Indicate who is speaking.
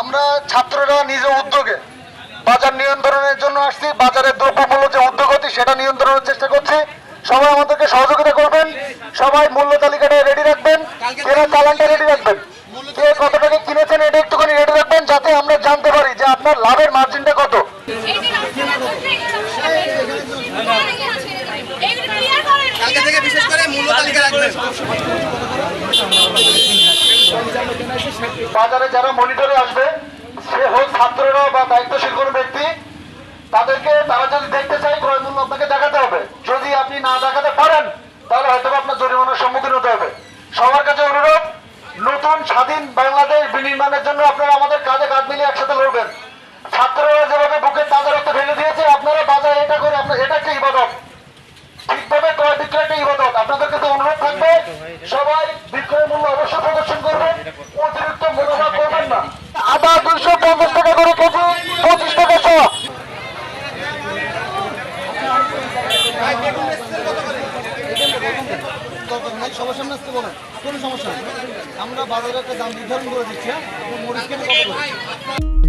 Speaker 1: আমরা ছাত্ররা নিজ উদ্যোগে বাজার নিয়ন্ত্রণের জন্য আসছি। বাজারের দ্রব্যমূল্য যে ঊর্ধ্বগতি সেটা নিয়ন্ত্রণের চেষ্টা করছি। সবাই আমাদেরকে সহযোগিতা করবেন। সবাই মূল্য তালিকাটা রেডি রাখবেন, কেনা চালানটা রেডি রাখবেন, কে কত টাকা কিনেছেন এটা একটুখানি রেডি রাখবেন, যাতে আমরা জানতে পারি যে আপনার লাভের মার্জিনটা কত। বাজারে যারা মনিটরে আসবে, সে হোক ছাত্ররা বা দায়িত্বশীল কোনো ব্যক্তি, তারা যদি দেখতে চায় ক্রয় মূল্য আপনাকে দেখাতে হবে। যদি আপনি না দেখাতে পারেন তাহলে হয়তো আপনার জরিমানার সম্মুখীন হতে হবে। সবার কাছে অনুরোধ, নতুন স্বাধীন বাংলাদেশ বিনির্মাণের জন্য আপনারা আমাদের কাঁধে কাঁধ মিলিয়ে একসাথে লড়বেন। ছাত্ররা যেভাবে বুকের তাজা রক্ত ফেলে দিয়েছে, আপনারা বাজারে এটা করে এটা একটা ইবাদত, ঠিকভাবে ক্রয় বিক্রয় একটা ইবাদত। আপনাদের কাছে অনুরোধ থাকবে, সবাই বিক্রয় মূল্য অবশ্যই প্রদর্শন করবেন, অতিরিক্ত মুনাফা করবেন না। আদা 250 টাকা করে কেজি, 25 টাকা শ।
Speaker 2: সবার সামনে আসতে বলেন, কোনো সমস্যা নেই। আমরা বাজারে একটা দাম নির্ধারণ করে দিচ্ছি। মরিচ কেন কত করে?